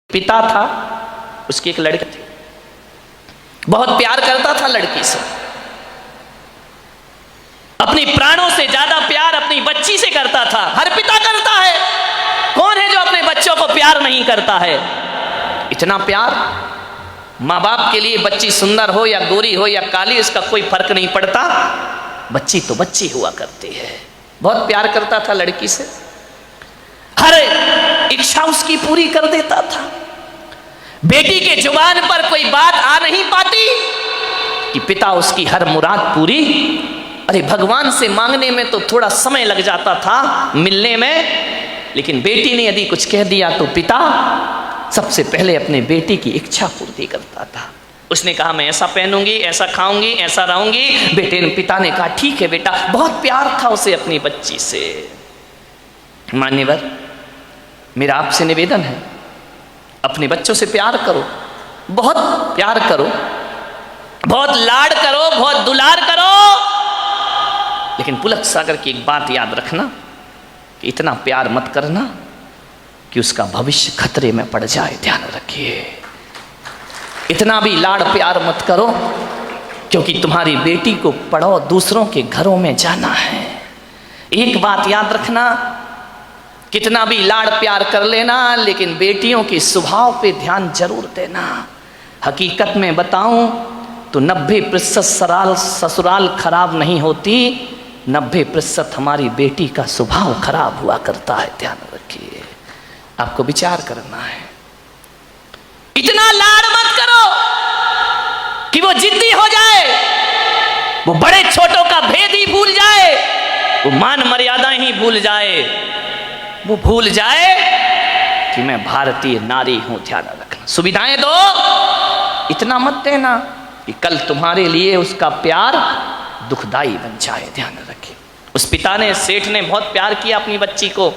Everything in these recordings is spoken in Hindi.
पिता था, उसकी एक लड़की थी, बहुत प्यार करता था लड़की से, अपनी प्राणों से ज्यादा प्यार अपनी बच्ची से करता था। हर पिता करता है, कौन है जो अपने बच्चों को प्यार नहीं करता है? इतना प्यार माँ बाप के लिए, बच्ची सुंदर हो या गोरी हो या काली, इसका कोई फर्क नहीं पड़ता, बच्ची तो बच्ची हुआ करती है। बहुत प्यार करता था लड़की से, हर इच्छा उसकी पूरी कर देता था। बेटी के जुबान पर कोई बात आ नहीं पाती कि पिता उसकी हर मुराद पूरी। अरे भगवान से मांगने में तो थोड़ा समय लग जाता था, मिलने में, लेकिन बेटी ने यदि कुछ कह दिया तो पिता सबसे पहले अपने बेटी की इच्छा पूर्ति करता था। उसने कहा मैं ऐसा पहनूंगी, ऐसा खाऊंगी, ऐसा रहूंगी। पिता ने कहा ठीक है बेटा। बहुत प्यार था उसे अपनी बच्ची से। मान्यवर, मेरा आपसे निवेदन है, अपने बच्चों से प्यार करो, बहुत प्यार करो, बहुत लाड करो, बहुत दुलार करो, लेकिन पुलक सागर की एक बात याद रखना कि इतना प्यार मत करना कि उसका भविष्य खतरे में पड़ जाए। ध्यान रखिए, इतना भी लाड़ प्यार मत करो, क्योंकि तुम्हारी बेटी को पढ़ो, दूसरों के घरों में जाना है। एक बात याद रखना, कितना भी लाड़ प्यार कर लेना, लेकिन बेटियों के स्वभाव पे ध्यान जरूर देना। हकीकत में बताऊं तो 90% ससुराल खराब नहीं होती, 90% हमारी बेटी का स्वभाव खराब हुआ करता है। ध्यान रखिए, आपको विचार करना है। इतना लाड़ मत करो कि वो जिद्दी हो जाए, वो बड़े छोटों का भेद ही भूल जाए, वो मान मर्यादा ही भूल जाए, वो भूल जाए कि मैं भारतीय नारी हूं। ध्यान रखना, सुविधाएं दो, इतना मत देना कि कल तुम्हारे लिए उसका प्यार दुखदाई बन जाए। ध्यान रखिए, उस पिता ने, सेठ ने बहुत प्यार किया अपनी बच्ची को,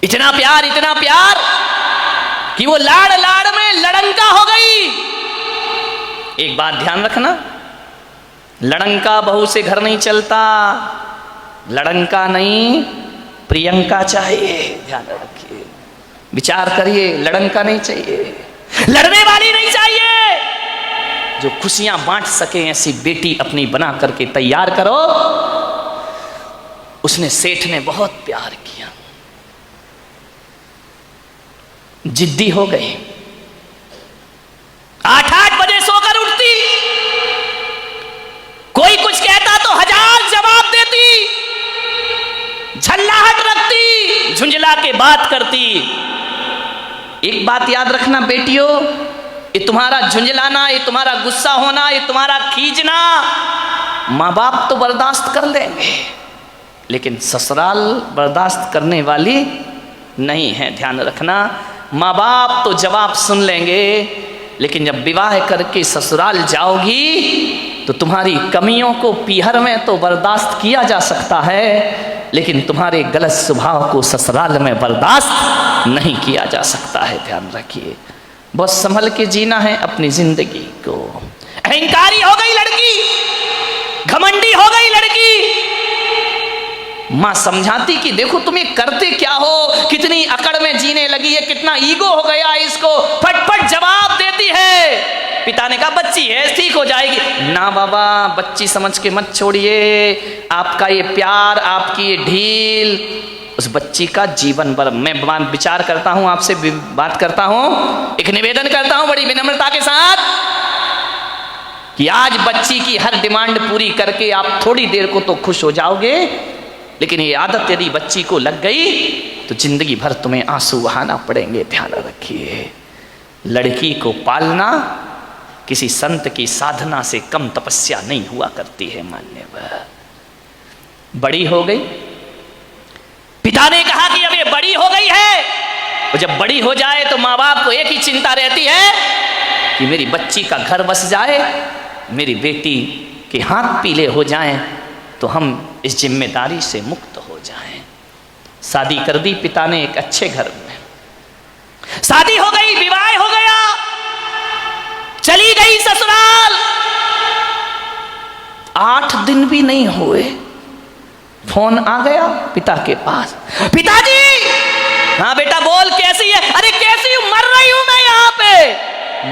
इतना प्यार कि वो लाड़ लाड़ में लड़ंका हो गई। एक बात ध्यान रखना, लड़ंका बहू से घर नहीं चलता, लड़ंका नहीं प्रियंका चाहिए। ध्यान रखिए, विचार करिए, लड़ंका नहीं चाहिए, लड़ने वाली नहीं चाहिए, जो खुशियां बांट सके ऐसी बेटी अपनी बना करके तैयार करो। उसने, सेठ ने बहुत प्यार किया, जिद्दी हो गई, 8-8 बजे सोकर उठती, कोई कुछ कहता तो 1000 जवाब देती, झल्लाहट रखती, झुंझला के बात करती। एक बात याद रखना बेटियों, ये तुम्हारा झुंझलाना, ये तुम्हारा गुस्सा होना, ये तुम्हारा खींचना माँ बाप तो बर्दाश्त कर लेंगे, लेकिन ससुराल बर्दाश्त करने वाली नहीं है। ध्यान रखना, माँ बाप तो जवाब सुन लेंगे, लेकिन जब विवाह करके ससुराल जाओगी तो तुम्हारी कमियों को पीहर में तो बर्दाश्त किया जा सकता है, लेकिन तुम्हारे गलत स्वभाव को ससुराल में बर्दाश्त नहीं किया जा सकता है। ध्यान रखिए, बहुत संभल के जीना है अपनी जिंदगी को। अहंकारी हो गई लड़की, घमंडी हो गई लड़की, मां समझाती कि देखो तुम्हें करते क्या हो, कितनी अकड़ में जीने लगी है, कितना ईगो हो गया इसको, फटफट जवाब देती है। पिता ने कहा बच्ची है, ठीक हो जाएगी। ना बाबा, बच्ची समझ के मत छोड़िए, आपका ये प्यार, आपकी ये ढील उस बच्ची का जीवन भर। मैं विचार करता हूं, आपसे बात करता हूं, एक निवेदन करता हूं बड़ी विनम्रता के साथ कि आज बच्ची की हर डिमांड पूरी करके आप थोड़ी देर को तो खुश हो जाओगे, लेकिन ये आदत यदि बच्ची को लग गई तो जिंदगी भर तुम्हें आंसू बहाना पड़ेंगे। ध्यान रखिए, लड़की को पालना किसी संत की साधना से कम तपस्या नहीं हुआ करती है। मान्यवर, बड़ी हो गई, पिता ने कहा कि अब ये बड़ी हो गई है, और जब बड़ी हो जाए तो माँ बाप को एक ही चिंता रहती है कि मेरी बच्ची का घर बस जाए, मेरी बेटी के हाथ पीले हो जाएं, तो हम इस जिम्मेदारी से मुक्त हो जाएं। शादी कर दी पिता ने एक अच्छे घर में, शादी हो गई, विवाह हो गया, चली गई ससुराल। 8 दिन भी नहीं हुए, फोन आ गया पिता के पास, पिताजी। हाँ बेटा बोल, कैसी है? अरे कैसी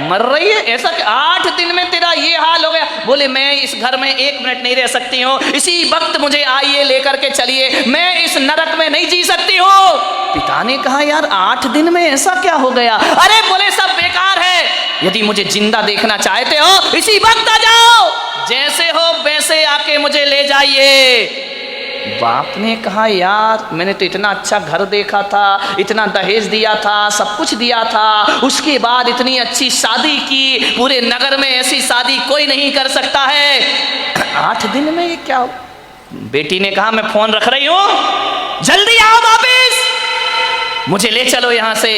मर रही है ऐसा? 8 दिन में तेरा ये हाल हो गया? बोले मैं इस घर में 1 मिनट नहीं रह सकती हूँ, इसी वक्त मुझे आइए लेकर के चलिए, मैं इस नरक में नहीं जी सकती हूँ। पिता ने कहा यार 8 दिन में ऐसा क्या हो गया? अरे बोले सब बेकार है, यदि मुझे जिंदा देखना चाहते हो इसी वक्त आ जाओ, जैसे हो वैसे आके मुझे ले जाइए। बाप ने कहा यार मैंने तो इतना अच्छा घर देखा था, इतना दहेज दिया था, सब कुछ दिया था, उसके बाद इतनी अच्छी शादी की, पूरे नगर में ऐसी शादी कोई नहीं कर सकता है, 8 दिन में ये क्या हो? बेटी ने कहा मैं फोन रख रही हूं, जल्दी आओ वापिस, मुझे ले चलो यहां से,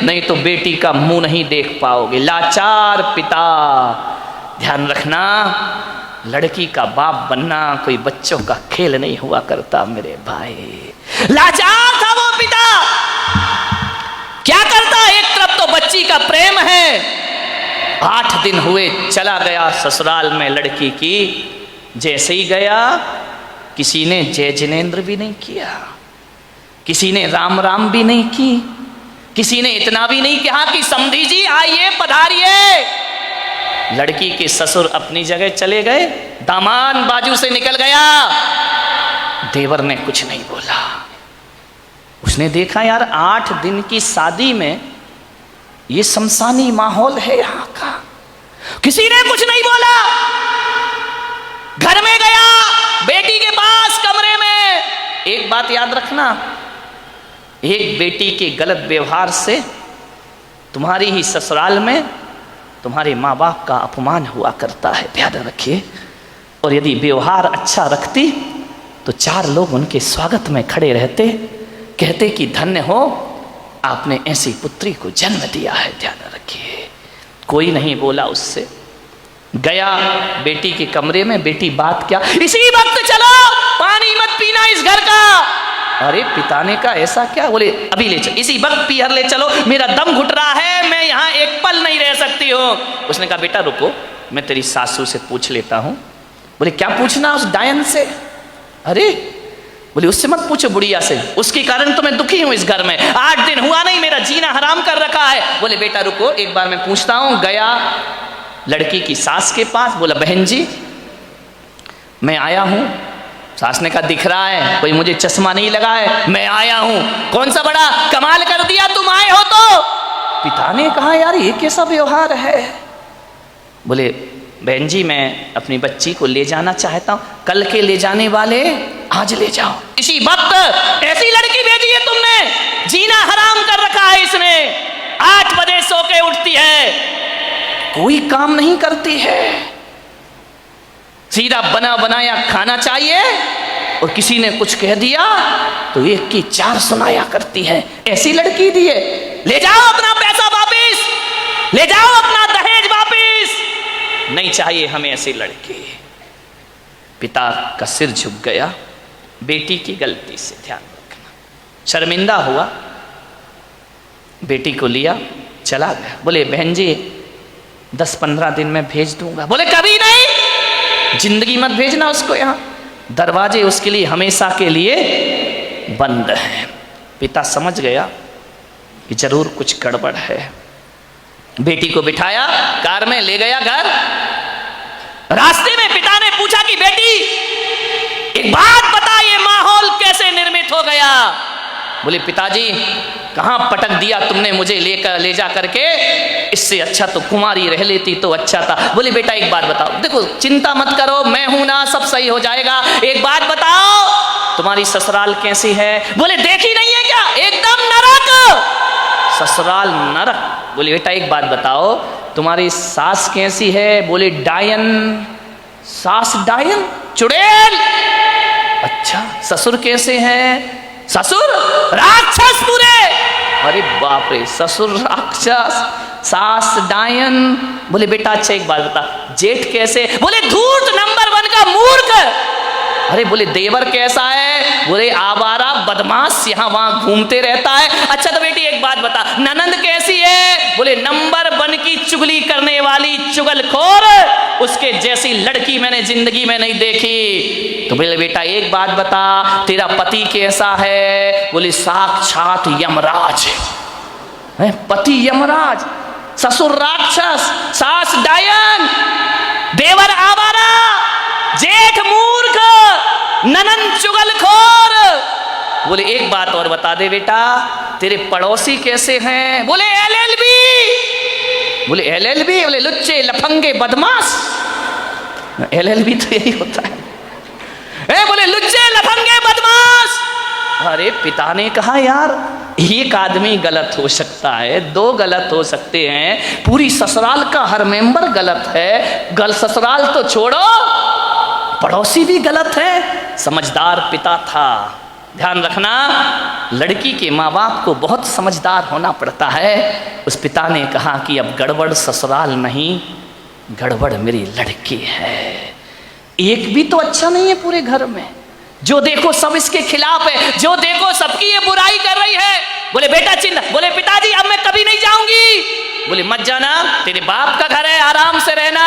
नहीं तो बेटी का मुंह नहीं देख पाओगे। लाचार पिता। ध्यान रखना, लड़की का बाप बनना कोई बच्चों का खेल नहीं हुआ करता मेरे भाई। लाचार था वो पिता, क्या करता? एक तरफ तो बच्ची का प्रेम है, 8 दिन हुए चला गया ससुराल में लड़की की। जैसे ही गया किसी ने जय जिनेन्द्र भी नहीं किया, किसी ने राम राम भी नहीं की, किसी ने इतना भी नहीं कहा कि समधी जी आइए पधारिए। लड़की के ससुर अपनी जगह चले गए, दामाद बाजू से निकल गया, देवर ने कुछ नहीं बोला। उसने देखा यार 8 दिन की शादी में ये शमशानी माहौल है यहाँ का, किसी ने कुछ नहीं बोला। घर में गया, बेटी के पास कमरे में। एक बात याद रखना, एक बेटी के गलत व्यवहार से तुम्हारी ही ससुराल में तुम्हारे माँ बाप का अपमान हुआ करता है, ध्यान रखिए। और यदि व्यवहार अच्छा रखती तो 4 लोग उनके स्वागत में खड़े रहते, कहते कि धन्य हो आपने ऐसी पुत्री को जन्म दिया है, ध्यान रखिए। कोई नहीं बोला उससे। गया बेटी के कमरे में, बेटी बात क्या, इसी वक्त चलो, पानी मत पीना इस घर का। अरे पिता ने कहा ऐसा क्या? बोले अभी ले चलो, इसी वक्त पीहर ले चलो, मेरा दम घुट रहा है, मैं यहाँ एक पल नहीं रह सकती हूँ। उसने कहा बेटा रुको, मैं तेरी सासू से पूछ लेता हूँ। बोले क्या पूछना उस डायन से? अरे बोले उससे मत पूछो, बुढ़िया से, उसके कारण तो मैं दुखी हूँ इस घर में, 8 दिन हुआ नहीं, मेरा जीना हराम कर रखा है। बोले बेटा रुको एक बार मैं पूछता हूँ। गया लड़की की सास के पास, बोला बहन जी मैं आया हूँ। सास ने कहा दिख रहा है, कोई मुझे चश्मा नहीं लगा है, मैं आया हूं। कौन सा बड़ा कमाल कर दिया तुम आए हो तो? पिता ने कहा यार ये कैसा व्यवहार है? बोले बहन जी मैं अपनी बच्ची को ले जाना चाहता हूं, कल के ले जाने वाले आज ले जाओ। इसी वक्त ऐसी लड़की भेजी है तुमने, जीना हराम कर रखा है इसने, 8 बजे सो के उठती है, कोई काम नहीं करती है, सीधा बना बनाया खाना चाहिए, और किसी ने कुछ कह दिया तो 1 की 4 सुनाया करती है। ऐसी लड़की दी है, ले जाओ अपना पैसा वापिस, ले जाओ अपना दहेज वापिस, नहीं चाहिए हमें ऐसी लड़की। पिता का सिर झुक गया बेटी की गलती से, ध्यान रखना। शर्मिंदा हुआ, बेटी को लिया चला गया। बोले बहन जी 10-15 दिन में भेज दूंगा। बोले कभी नहीं, जिंदगी मत भेजना उसको यहाँ, दरवाजे उसके लिए हमेशा के लिए बंद हैं। पिता समझ गया कि जरूर कुछ गड़बड़ है। बेटी को बिठाया कार में, ले गया घर। रास्ते में पिता ने पूछा कि बेटी एक बात बता, ये माहौल कैसे निर्मित हो गया? बोले पिताजी कहाँ पटक दिया तुमने मुझे ले जा करके, इससे अच्छा तो कुमारी रह लेती तो अच्छा था। बोले बेटा एक बात बताओ, देखो चिंता मत करो, मैं हूं ना, सब सही हो जाएगा। एक बात बताओ तुम्हारी ससुराल कैसी है? बोले देखी नहीं है क्या, एकदम नरक, ससुराल नरक। बोले बेटा एक बात बताओ तुम्हारी सास कैसी है? बोले डायन। सास डायन, चुड़ैल। अच्छा ससुर कैसे हैं? ससुर राक्षस पूरे। अरे बाप रे, ससुर राक्षस, सास डायन। बोले बेटा अच्छा एक बात बता, जेठ कैसे? बोले धूर्त नंबर 1 का मूर्ख। अरे बोले देवर कैसा है? बोले आवारा बदमाश, यहाँ वहां घूमते रहता है। अच्छा तो बेटी एक बात बता, ननंद कैसी है? बोले नंबर 1 की चुगली करने वाली चुगलखोर, उसके जैसी लड़की मैंने जिंदगी में नहीं देखी। तो बोले बेटा एक बात बता तेरा पति कैसा है? बोले साक्षात यमराज है। पति यमराज। ससुर राक्षस, सास डायन, देवर आवारा, जेठ मूर्ख, ननंद चुगलखोर। बोले एक बात और बता दे बेटा, तेरे पड़ोसी कैसे हैं? बोले LLB। बोले LLB? बोले लुच्चे लफंगे बदमाश। LLB तो यही होता है। बोले लुच्चे लफंगे बदमाश। अरे पिता ने कहा यार एक आदमी गलत हो सकता है, दो गलत हो सकते हैं, पूरी ससुराल का हर मेंबर गलत है। ससुराल तो छोड़ो, पड़ोसी भी गलत है। समझदार पिता था। ध्यान रखना, लड़की के माँ बाप को बहुत समझदार होना पड़ता है। उस पिता ने कहा कि अब गड़बड़ ससुराल नहीं, गड़बड़ मेरी लड़की है। एक भी तो अच्छा नहीं है पूरे घर में, जो देखो सब इसके खिलाफ है, जो देखो सबकी ये बुराई कर रही है। बोले बेटा चिंता, बोले पिताजी अब मैं कभी नहीं जाऊंगी। बोले मत जाना, तेरे बाप का घर है, आराम से रहना।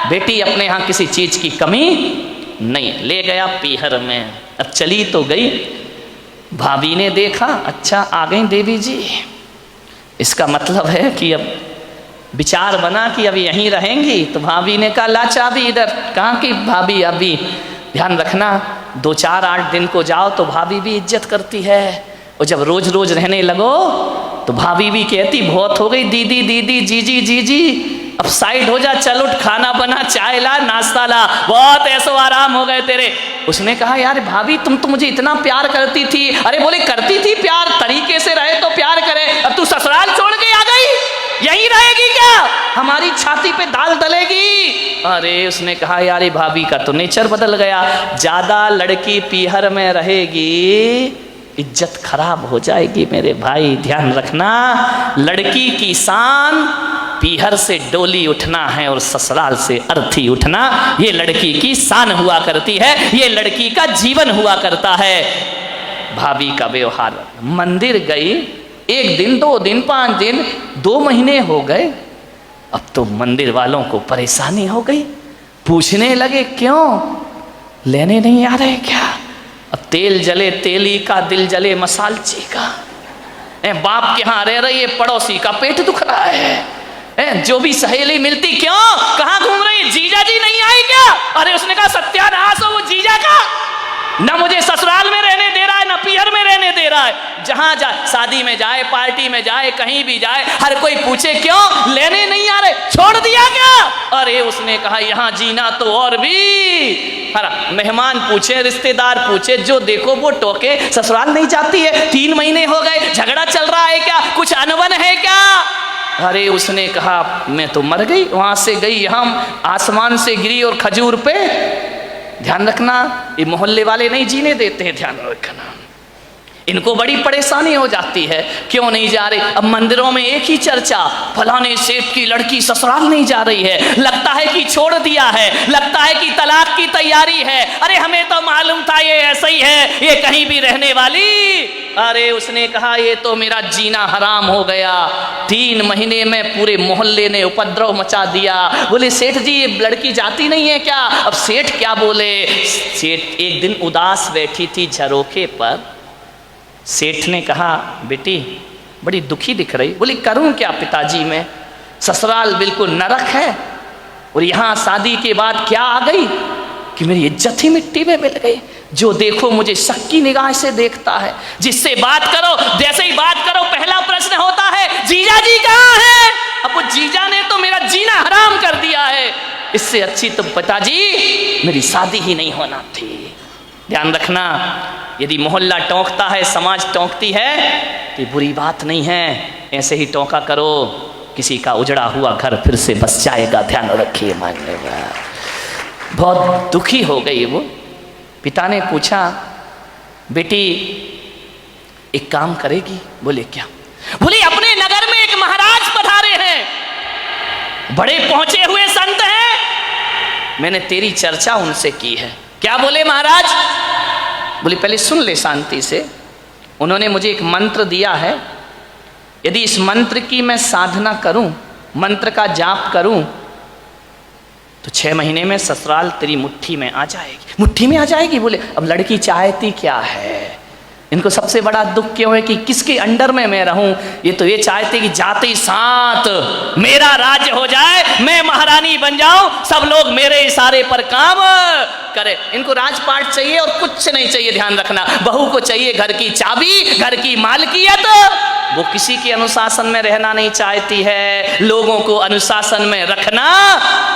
बेटी अपने यहाँ किसी चीज की कमी नहीं। ले गया पीहर में। अब चली तो गई, भाभी ने देखा अच्छा आ गई देवी जी, इसका मतलब है कि अब विचार बना कि अब यहीं रहेंगी। तो भाभी ने कहा ला चाबी इधर। कहाँ की भाभी? अभी ध्यान रखना 2-4-8 दिन को जाओ तो भाभी भी इज्जत करती है, और जब रोज रोज रहने लगो तो भाभी भी कहती बहुत हो गई दीदी दीदी, जीजी जीजी, अब साइड हो जा, चल उठ, खाना बना, चाय ला, नाश्ता ला, बहुत ऐसो आराम हो गए तेरे। उसने कहा यार भाभी तुम तो मुझे इतना प्यार करती थी। अरे बोले करती थी प्यार, तरीके से रहे तो प्यार करे, अब तू ससुराल छोड़ के आ गई, यहीं रहेगी क्या? हमारी छाती पे दाल डलेगी। अरे उसने कहा यार भाभी का तो नेचर बदल गया, ज्यादा लड़की पीहर में रहेगी इज्जत खराब हो जाएगी मेरे भाई। ध्यान रखना, लड़की की शान पीहर से डोली उठना है और ससुराल से अर्थी उठना, ये लड़की की शान हुआ करती है, ये लड़की का जीवन हुआ करता है। भाभी का व्यवहार, मंदिर गई 1 दिन 2 दिन 5 दिन 2 महीने हो गए, अब तो मंदिर वालों को परेशानी हो गई। पूछने लगे क्यों, लेने नहीं आ रहे क्या? अब तेल जले तेली का, दिल जले मसालची का। बाप के यहाँ रह रही है, पड़ोसी का पेट दुख रहा है। जो भी सहेली मिलती, क्यों कहाँ घूम रही, जीजा जी नहीं आए क्या? अरे उसने कहा सत्यानाश हो वो जीजा का, ना मुझे ससुराल में रहने दे रहा है, ना पीहर में रहने दे रहा है। जहां जाए, शादी में जाए, पार्टी में जाए, कहीं भी जाए, हर कोई पूछे क्यों, लेने नहीं आ रहे, छोड़ दिया क्या? अरे उसने कहा यहाँ जीना तो और भी। मेहमान पूछे, रिश्तेदार पूछे, जो देखो वो टोके, ससुराल नहीं जाती है, 3 महीने हो गए, झगड़ा चल रहा है क्या, कुछ अनबन है क्या? अरे उसने कहा मैं तो मर गई, वहां से गई यहाँ, आसमान से गिरी और खजूर पे। ध्यान रखना, ये मोहल्ले वाले नहीं जीने देते हैं, ध्यान रखना, इनको बड़ी परेशानी हो जाती है, क्यों नहीं जा रहे। अब मंदिरों में एक ही चर्चा, फलाने सेठ की लड़की ससुराल नहीं जा रही है, लगता है कि छोड़ दिया है, लगता है कि तलाक की तैयारी है। अरे हमें तो मालूम था ये ऐसा ही है, ये कहीं भी रहने वाली। अरे उसने कहा ये तो मेरा जीना हराम हो गया, 3 महीने में पूरे मोहल्ले ने उपद्रव मचा दिया। बोले सेठ जी ये लड़की जाती नहीं है क्या? अब सेठ क्या बोले, सेठ एक दिन उदास बैठी थी झरोखे पर, सेठ ने कहा बेटी बड़ी दुखी दिख रही। बोली करूं क्या पिताजी, मैं ससुराल बिल्कुल नरक है, और यहाँ शादी के बाद क्या आ गई कि मेरी इज्जत ही मिट्टी में मिल गई। जो देखो मुझे शक की निगाह से देखता है, जिससे बात करो, जैसे ही बात करो पहला प्रश्न होता है जीजा जी कहाँ है? अब वो जीजा ने तो मेरा जीना हराम कर दिया है, इससे अच्छी तो पिताजी मेरी शादी ही नहीं होना थी। ध्यान रखना, यदि मोहल्ला टोंकता है, समाज टोंकती है, तो बुरी बात नहीं है, ऐसे ही टोंका करो, किसी का उजड़ा हुआ घर फिर से बस जाएगा। ध्यान रखिए, मानिएगा। बहुत दुखी हो गई वो। पिता ने पूछा बेटी एक काम करेगी? बोले क्या? बोले अपने नगर में एक महाराज पधारे हैं, बड़े पहुंचे हुए संत हैं, मैंने तेरी चर्चा उनसे की है। क्या बोले महाराज? बोले पहले सुन ले शांति से। उन्होंने मुझे एक मंत्र दिया है, यदि इस मंत्र की मैं साधना करूं, मंत्र का जाप करूं, तो 6 महीने में ससुराल तेरी मुट्ठी में आ जाएगी। मुट्ठी में आ जाएगी? बोले अब लड़की चाहती क्या है? इनको सबसे बड़ा दुख क्यों है कि किसके अंडर में मैं रहूं। ये तो ये चाहते कि जाते ही साथ मेरा राज्य हो जाए, मैं महारानी बन जाऊं, सब लोग मेरे इशारे पर काम करे। इनको राजपाट चाहिए और कुछ नहीं चाहिए। ध्यान रखना, बहू को चाहिए घर की चाबी, घर की मालकियत। वो किसी के अनुशासन में रहना नहीं चाहती है, लोगों को अनुशासन में रखना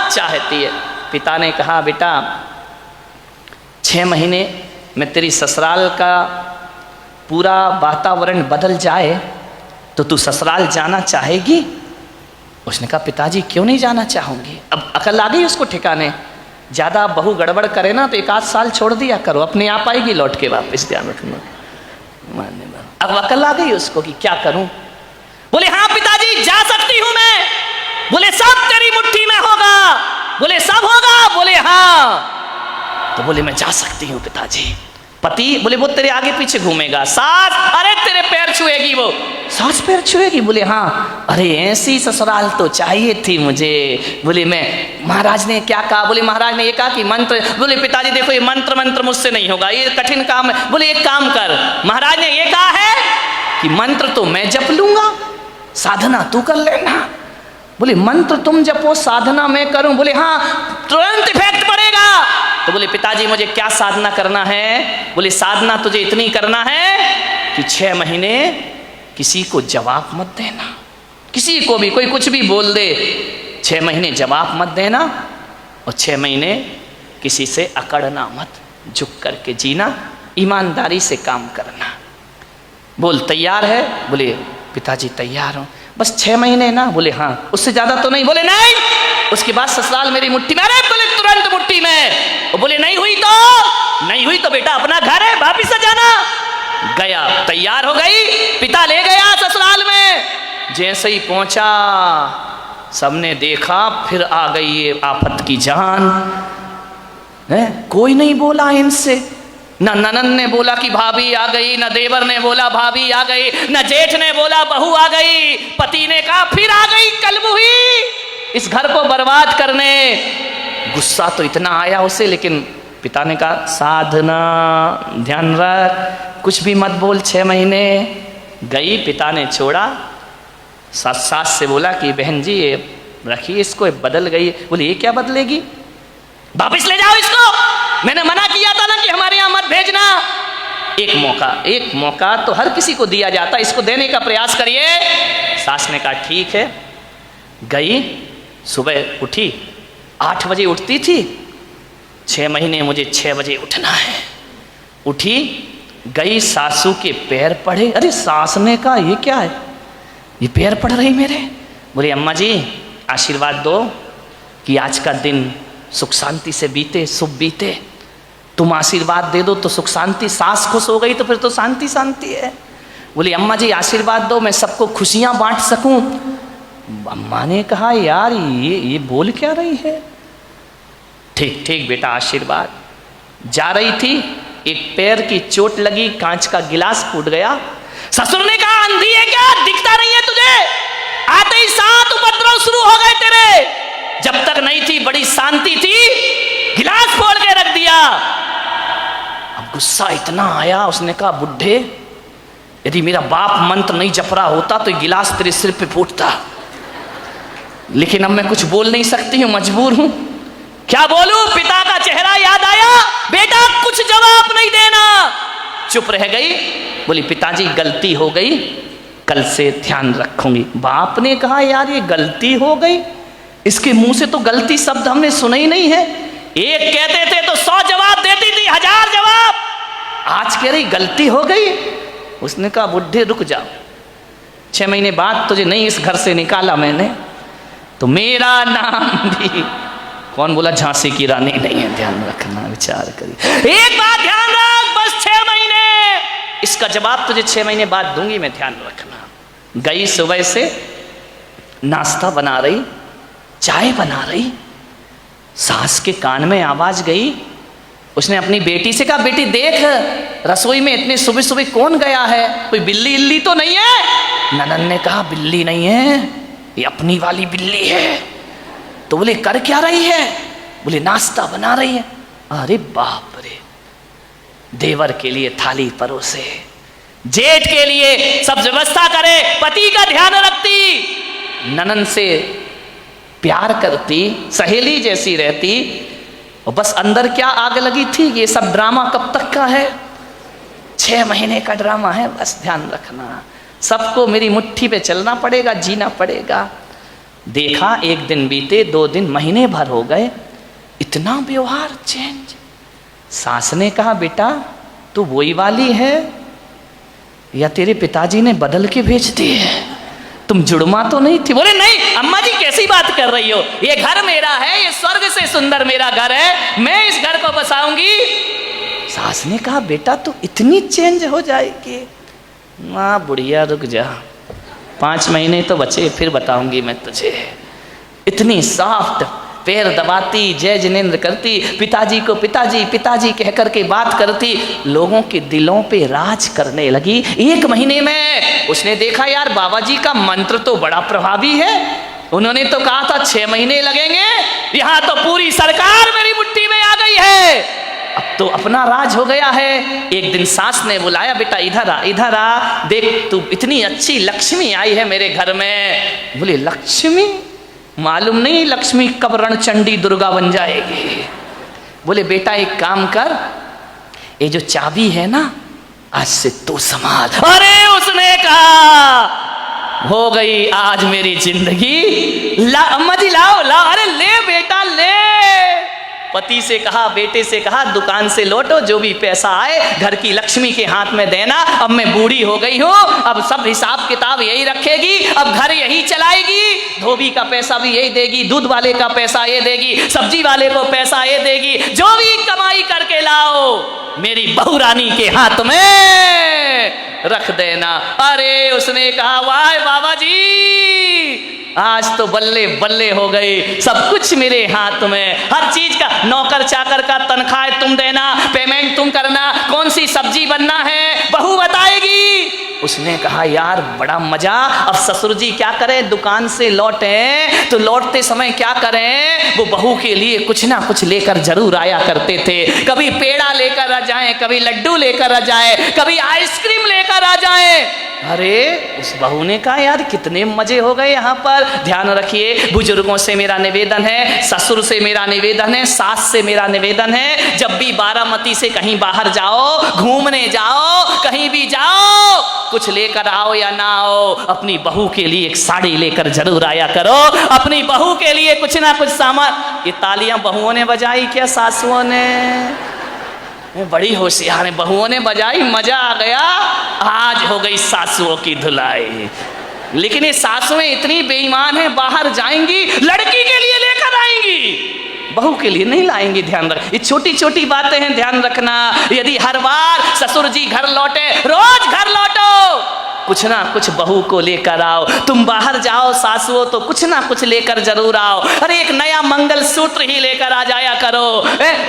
चाहती है। पिता ने कहा, बेटा 6 महीने में तेरी ससुराल का पूरा वातावरण बदल जाए तो तू ससुराल जाना चाहेगी? उसने कहा, पिताजी क्यों नहीं जाना चाहूंगी। अब अकल आ गई उसको ठिकाने। ज़्यादा बहू गड़बड़ करे ना तो 1 आध साल छोड़ दिया करो, अपने आप आएगी लौट के वापस। ध्यान रखना, मानने में अब अकल आ गई उसको कि क्या करूं। बोले, हाँ पिताजी जा सकती हूं मैं। बोले, सब तेरी मुट्ठी में होगा। बोले, सब होगा। बोले, हाँ। तो बोले, मैं जा सकती हूं पिताजी। पति बोले, वो तेरे आगे पीछे घूमेगा। सास, अरे तेरे पैर छुएगी वो। सास पैर छुएगी? बोले, हाँ। अरे ऐसी ससुराल तो चाहिए थी मुझे। बोले, मैं महाराज ने क्या कहा? बोले, महाराज ने ये कहा कि मंत्र। बोले, पिताजी देखो ये मंत्र मुझसे नहीं होगा, ये कठिन काम है। बोले, एक काम कर, महाराज ने ये कहा है कि मंत्र तो मैं जप लूंगा, साधना तू कर लेना। बोले, मंत्र तुम जपो, साधना मैं करूं? बोले, हाँ, तुरंत इफेक्ट पड़ेगा। तो बोले, पिताजी मुझे क्या साधना करना है? बोले, साधना तुझे इतनी करना है कि 6 महीने किसी को जवाब मत देना, किसी को भी कोई कुछ भी बोल दे, 6 महीने जवाब मत देना, और 6 महीने किसी से अकड़ना मत, झुक करके जीना, ईमानदारी से काम करना। बोल, तैयार है? बोले, पिताजी तैयार हूँ, बस 6 महीने ना। बोले, हाँ, उससे ज़्यादा तो नहीं। बोले, नहीं, उसके बाद ससुराल मेरी मुट्ठी में। अरे बोले, तुरंत मुट्ठी में। वो बोले, नहीं हुई तो बेटा अपना घर है, वापिस से जाना। गया, तैयार हो गई, पिता ले गया ससुराल में। जैसे ही पहुंचा, सबने देखा, फिर आ गई ये आफत की जान है। कोई नहीं बोला इनसे, न ननन ने बोला कि भाभी आ गई, न देवर ने बोला भाभी आ गई, न जेठ ने बोला बहू आ गई। पति ने कहा, फिर आ गई कलमुही इस घर को बर्बाद करने। गुस्सा तो इतना आया उसे, लेकिन पिता ने कहा, साधना, ध्यान रख, कुछ भी मत बोल। 6 महीने गई, पिता ने छोड़ा। सास से बोला कि बहन जी ये रखिए इसको, बदल गई। बोले, ये क्या बदलेगी, वापिस ले जाओ इसको, मैंने मना किया था ना कि हमारे यहाँ मत भेजना। एक मौका तो हर किसी को दिया जाता, इसको देने का प्रयास करिए। सास ने कहा, ठीक है। गई, सुबह उठी, 8 बजे उठती थी, 6 महीने मुझे 6 बजे उठना है। उठी, गई, सासू के पैर पड़े। अरे सास ने कहा, ये क्या है, ये पैर पड़ रही मेरे। बोले, अम्मा जी आशीर्वाद दो कि आज का दिन सुख शांति से बीते, शुभ बीते, तुम आशीर्वाद दे दो तो सुख शांति। सास खुश हो गई तो फिर तो शांति शांति है। बोली, अम्मा जी आशीर्वाद दो, मैं सबको खुशियां बांट सकूं। अम्मा ने कहा, यार ये बोल क्या रही है। ठीक बेटा, आशीर्वाद। जा रही थी, एक पैर की चोट लगी, कांच का गिलास फूट गया। ससुर ने कहा, अंधी है क्या, दिखता नहीं है तुझे? आते ही 7 उपद्रव शुरू हो गए तेरे। जब तक नहीं थी बड़ी शांति थी, गिलास फोड़ के रख दिया। अब गुस्सा इतना आया, उसने कहा, बुढ़े, यदि मेरा बाप मंत्र नहीं जप रहा होता तो गिलास तेरे सिर पे फूटता, लेकिन अब मैं कुछ बोल नहीं सकती हूँ, मजबूर हूं। क्या बोलूं? पिता का चेहरा याद आया। बेटा कुछ जवाब नहीं देना, चुप रह गई। बोली, पिताजी गलती हो गई, कल से ध्यान रखूंगी। बाप ने कहा, यार ये गलती हो गई, इसके मुंह से तो गलती शब्द हमने सुना ही नहीं है। एक कहते थे तो 100 जवाब देती थी, 1000 जवाब। आज कह रही गलती हो गई। उसने कहा, बुढ़े रुक जाओ, 6 महीने बाद तुझे नहीं इस घर से निकाला मैंने तो मेरा नाम भी, कौन बोला झांसी की रानी नहीं है। ध्यान रखना, विचार करिए। एक बात ध्यान रख, बस 6 महीने, इसका जवाब तुझे 6 महीने बाद दूंगी मैं, ध्यान रखना। गई, सुबह से नाश्ता बना रही, चाय बना रही, सास के कान में आवाज गई। उसने अपनी बेटी से कहा, बेटी देख रसोई में इतने सुबह सुबह कौन गया है, कोई बिल्ली इल्ली तो नहीं है? ननन ने कहा, बिल्ली नहीं है, ये अपनी वाली बिल्ली है। तो बोले, कर क्या रही है? बोले, नाश्ता बना रही है। अरे बाप रे, देवर के लिए थाली परोसे, जेठ के लिए सब व्यवस्था करे, पति का ध्यान रखती, ननन से प्यार करती, सहेली जैसी रहती। और बस अंदर क्या आग लगी थी, ये सब ड्रामा कब तक का है, 6 महीने का ड्रामा है, बस ध्यान रखना, सबको मेरी मुट्ठी पे चलना पड़ेगा, जीना पड़ेगा। देखा 1 दिन बीते, 2 दिन, महीने भर हो गए, इतना व्यवहार चेंज। सास ने कहा बेटा तू वही वाली है या तेरे पिताजी ने बदल के भेज दी है, तुम जुड़मा तो नहीं थी। बोले नहीं अम्मा जी कैसी बात कर रही हो, ये घर मेरा है, ये स्वर्ग से सुंदर मेरा घर है, मैं इस घर को बसाऊंगी। सास ने कहा बेटा तू इतनी चेंज हो जाएगी। माँ बुढ़िया रुक जा, 5 महीने तो बचे, फिर बताऊंगी मैं तुझे। इतनी सॉफ्ट, पैर दबाती, जय जिनेंद्र करती, पिताजी को पिताजी पिताजी कह करके बात करती, लोगों के दिलों पे राज करने लगी। 1 महीने में उसने देखा यार बाबा जी का मंत्र तो बड़ा प्रभावी है, उन्होंने तो कहा था 6 महीने लगेंगे, यहाँ तो पूरी सरकार मेरी मुट्ठी में आ गई है, अब तो अपना राज हो गया है। एक दिन सास ने बुलाया बेटा इधर आ, इधर आ, देख तू इतनी अच्छी लक्ष्मी आई है मेरे घर में। बोले लक्ष्मी, मालूम नहीं लक्ष्मी कब रणचंडी दुर्गा बन जाएगी। बोले बेटा एक काम कर, ये जो चाबी है ना आज से तू संभाल। अरे उसने कहा हो गई आज मेरी जिंदगी, ला अम्मा जी लाओ लाओ, अरे ले बेटा ले। पति से कहा, बेटे से कहा दुकान से लौटो, जो भी पैसा आए घर की लक्ष्मी के हाथ में देना, अब मैं बूढ़ी हो गई हूँ, अब सब हिसाब किताब यही रखेगी, अब घर यही चलाएगी, धोबी का पैसा भी यही देगी, दूध वाले का पैसा ये देगी, सब्जी वाले को पैसा ये देगी, जो भी कमाई करके लाओ मेरी बहू रानी के हाथ में रख देना। अरे उसने कहा वाह बाबा जी आज तो बल्ले बल्ले हो गई, सब कुछ मेरे हाथ में, हर चीज का, नौकर चाकर का तनख्वाह तुम देना, पेमेंट तुम करना, कौन सी सब्जी बनना है बहू बताएगी। उसने कहा यार बड़ा मजा। अब ससुर जी क्या करें, दुकान से लौटे तो लौटते समय क्या करें, वो बहू के लिए कुछ ना कुछ लेकर जरूर आया करते थे, कभी पेड़ा लेकर आ जाए, कभी लड्डू लेकर आ जाए, कभी आइसक्रीम लेकर आ जाए। अरे उस बहू ने कहा यार कितने मजे हो गए यहाँ पर। ध्यान रखिए, बुजुर्गों से मेरा निवेदन है, ससुर से मेरा निवेदन है, सास से मेरा निवेदन है, जब भी बारामती से कहीं बाहर जाओ, घूमने जाओ, कहीं भी जाओ, कुछ लेकर आओ या ना आओ, अपनी बहू के लिए एक साड़ी लेकर जरूर आया करो, अपनी बहू के लिए कुछ ना कुछ सामान। ये तालियां बहुओं ने बजाई क्या सासुओं ने? बड़ी होशियार है, बहुओं ने बजाई, मजा आ गया। आज हो गई सासुओं की धुलाई। लेकिन ये सासुएं इतनी बेईमान है, बाहर जाएंगी लड़की के लिए लेकर आएंगी, बहू के लिए नहीं लाएंगी। ध्यान रख, ये छोटी छोटी बातें हैं, ध्यान रखना। यदि हर बार ससुर जी घर लौटे, रोज घर लौटो, कुछ ना कुछ बहू को लेकर आओ। तुम बाहर जाओ सासुओं तो कुछ ना कुछ लेकर जरूर आओ। अरे एक नया मंगल सूत्र ही लेकर आ जाया करो,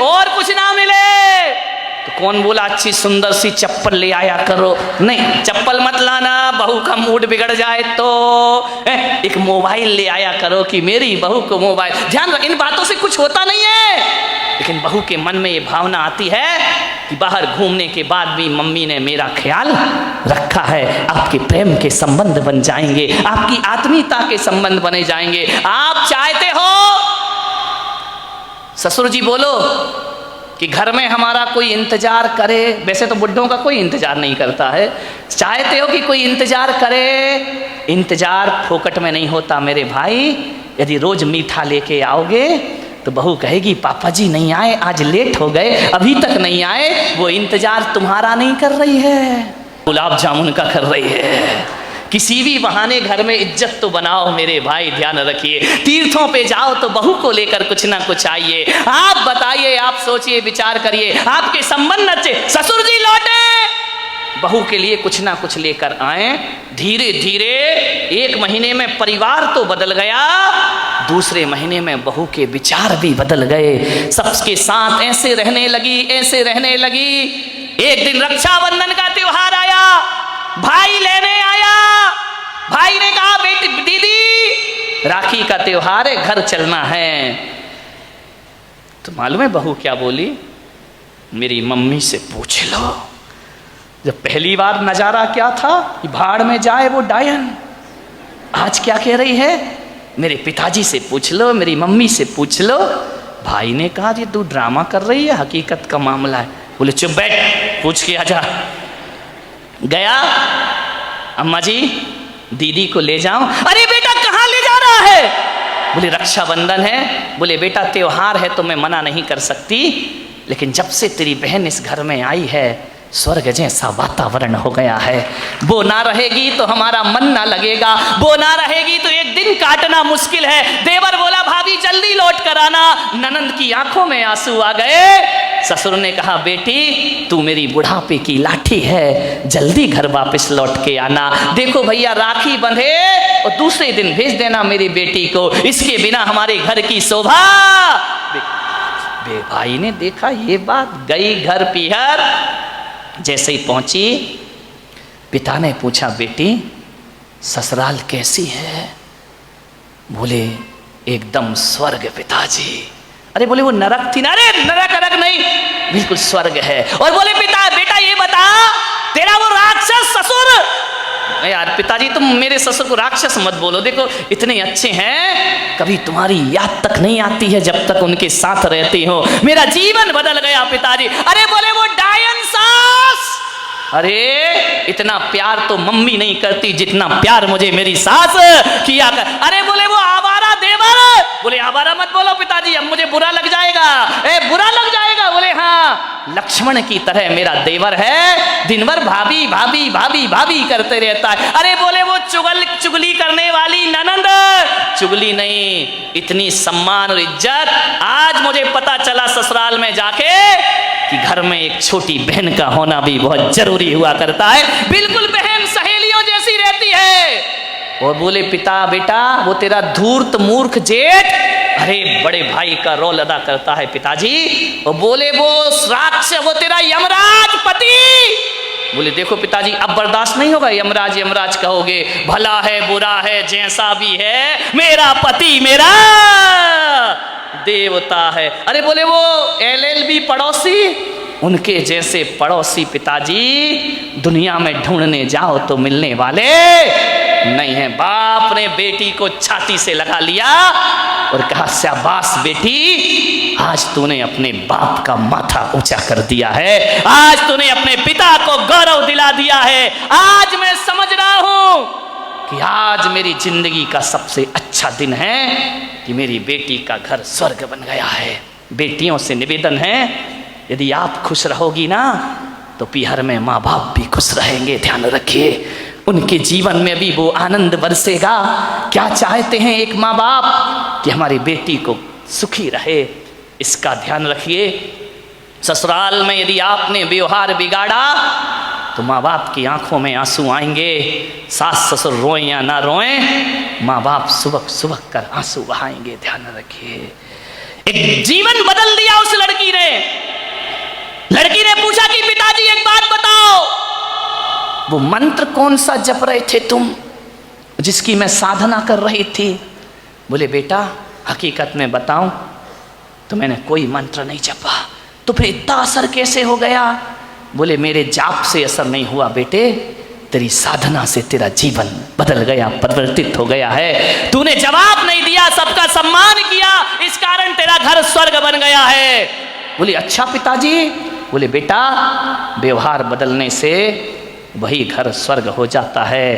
और कुछ ना मिले तो कौन बोला अच्छी सुंदर सी चप्पल ले आया करो, नहीं चप्पल मत लाना, बहू का मूड बिगड़ जाए तो। एक मोबाइल ले आया करो कि मेरी बहू को मोबाइल। ध्यान रख, इन बातों से कुछ होता नहीं है, लेकिन बहू के मन में ये भावना आती है कि बाहर घूमने के बाद भी मम्मी ने मेरा ख्याल रखा है। आपके प्रेम के संबंध बन जाएंगे, आपकी आत्मीयता के संबंध बने जाएंगे। आप चाहते हो ससुर जी बोलो कि घर में हमारा कोई इंतजार करे, वैसे तो बुढ़ों का कोई इंतजार नहीं करता है, चाहते हो कि कोई इंतजार करे। इंतजार फोकट में नहीं होता मेरे भाई। यदि रोज मीठा लेके आओगे तो बहू कहेगी पापा जी नहीं आए, आज लेट हो गए, अभी तक नहीं आए। वो इंतजार तुम्हारा नहीं कर रही है, गुलाब जामुन का कर रही है। किसी भी बहाने घर में इज्जत तो बनाओ मेरे भाई, ध्यान रखिए। तीर्थों पे जाओ तो बहू को लेकर कुछ ना कुछ आइए। आप बताइए, आप सोचिए, विचार करिए, आपके संबंध अच्छे, ससुर जी लौटे, बहू के लिए कुछ ना कुछ लेकर आए। धीरे धीरे 1 महीने में परिवार तो बदल गया, दूसरे महीने में बहू के विचार भी बदल गए। सबके साथ ऐसे रहने लगी, ऐसे रहने लगी। एक दिन रक्षाबंधन का त्योहार आया, भाई लेने आया। भाई ने कहा बेटी दीदी राखी का त्योहार है, घर चलना है। तो मालूम है बहू क्या बोली? मेरी मम्मी से पूछ लो, जब पहली बार नजारा क्या था कि भाड़ में जाए वो डायन, आज क्या कह रही है, मेरे पिताजी से पूछ लो, मेरी मम्मी से पूछ लो। भाई ने कहा ये तू ड्रामा कर रही है, हकीकत का मामला है। बोले चुप बैठ, पूछ के आजा। गया, अम्मा जी दीदी को ले जाऊं। अरे बेटा कहाँ ले जा रहा है? बोले रक्षाबंधन है। बोले बेटा त्योहार है तो मैं मना नहीं कर सकती, लेकिन जब से तेरी बहन इस घर में आई है स्वर्ग जैसा वातावरण हो गया है। वो ना रहेगी तो हमारा मन ना लगेगा, वो ना रहेगी तो एक दिन काटना मुश्किल है। देवर बोला भाभी जल्दी लौट कर आना। ननंद की आंखों में आंसू आ गए। ससुर ने कहा बेटी तू मेरी बुढ़ापे की लाठी है, जल्दी घर वापस लौट के आना। देखो भैया राखी बंधे और दूसरे दिन भेज देना मेरी बेटी को, इसके बिना हमारे घर की शोभा। भाई ने देखा ये बात, गई घर पीहर। जैसे ही पहुंची पिता ने पूछा बेटी ससुराल कैसी है? बोले एकदम स्वर्ग पिताजी। अरे बोले वो नरक थी ना? अरे नरक नरक नहीं, बिल्कुल स्वर्ग है। और बोले पिता बेटा ये बता तेरा वो राक्षस ससुर। यार पिताजी तुम मेरे ससुर को राक्षस मत बोलो, देखो इतने अच्छे हैं, कभी तुम्हारी याद तक नहीं आती है जब तक उनके साथ रहती हो। मेरा जीवन बदल गया पिताजी। अरे बोले वो डायन सास। अरे इतना प्यार तो मम्मी नहीं करती जितना प्यार मुझे मेरी सास किया कर। अरे बोले वो आवारा देवर। बोले आवारा मत बोलो पिताजी, अब मुझे बुरा लग जाएगा। बुरा लग जाएगा? बोले हाँ, लक्ष्मण की तरह मेरा देवर है, दिन भर भाभी भाभी भाभी भाभी करते रहता है। अरे बोले वो चुगली करने वाली ननंद। चुगली नहीं, इतनी सम्मान और इज्जत। आज मुझे पता चला ससुराल में जाके कि घर में एक छोटी बहन का होना भी बहुत जरूरी हुआ करता है। बिल्कुल बहन सहेलियों जैसी रहती है। और बोले पिता बेटा वो तेरा धूर्त मूर्ख जेठ अरे बड़े भाई का रोल अदा करता है पिताजी। और बोले वो राक्षस वो तेरा यमराज पति। बोले देखो पिताजी अब बर्दाश्त नहीं होगा, यमराज यमराज कहोगे, भला है बुरा है जैसा भी है, मेरा पति मेरा देवता है। अरे बोले वो LLB पड़ोसी, उनके जैसे पड़ोसी पिताजी दुनिया में ढूंढने जाओ तो मिलने वाले नहीं है। बाप ने बेटी को छाती से लगा लिया और कहा शाबाश बेटी, आज तूने अपने बाप का माथा ऊंचा कर दिया है, आज तूने अपने पिता को गौरव दिला दिया है। आज मैं समझ रहा हूं कि आज मेरी जिंदगी का सबसे अच्छा दिन है कि मेरी बेटी का घर स्वर्ग बन गया है। बेटियों से निवेदन है यदि आप खुश रहोगी ना तो पीहर में माँ बाप भी खुश रहेंगे। ध्यान रखिए उनके जीवन में भी वो आनंद बरसेगा। क्या चाहते हैं एक माँ बाप कि हमारी बेटी को सुखी रहे, इसका ध्यान रखिए। ससुराल में यदि आपने व्यवहार बिगाड़ा तो माँ बाप की आंखों में आंसू आएंगे। सास ससुर रोएं या ना रोएं, माँ बाप सुबह सुबह कर आंसू बहाएंगे। ध्यान रखिए। एक जीवन बदल दिया उस लड़की ने। लड़की ने पूछा कि पिताजी एक बात बताओ, वो मंत्र कौन सा जप रहे थे तुम जिसकी मैं साधना कर रही थी? बोले बेटा हकीकत में बताऊं तो मैंने कोई मंत्र नहीं जपा। तो फिर इतना असर कैसे हो गया? बोले मेरे जाप से असर नहीं हुआ बेटे, तेरी साधना से तेरा जीवन बदल गया, परिवर्तित हो गया है। तूने जवाब नहीं दिया, सबका सम्मान किया, इस कारण तेरा घर स्वर्ग बन गया है। बोले अच्छा पिताजी। बोले बेटा व्यवहार बदलने से वही घर स्वर्ग हो जाता है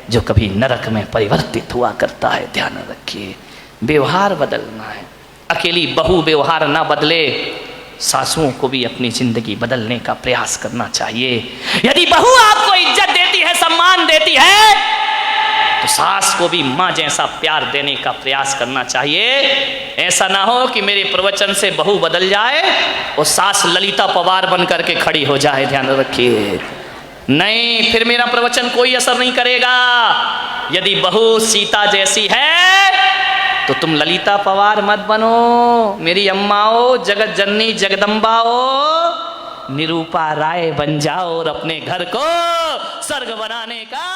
जो कभी नरक में परिवर्तित हुआ करता है। ध्यान रखिए व्यवहार बदलना है। अकेली बहू व्यवहार ना बदले, सासुओं को भी अपनी जिंदगी बदलने का प्रयास करना चाहिए। यदि बहू आपको इज्जत देती है, सम्मान देती है, तो सास को भी माँ जैसा प्यार देने का प्रयास करना चाहिए। ऐसा ना हो कि मेरे प्रवचन से बहू बदल जाए और सास ललिता पवार बन करके खड़ी हो जाए। ध्यान रखिए नहीं, फिर मेरा प्रवचन कोई असर नहीं करेगा। यदि बहू सीता जैसी है तो तुम ललिता पवार मत बनो, मेरी अम्माओ, जगत जननी जगदम्बाओ, निरूपा राय बन जाओ और अपने घर को स्वर्ग बनाने का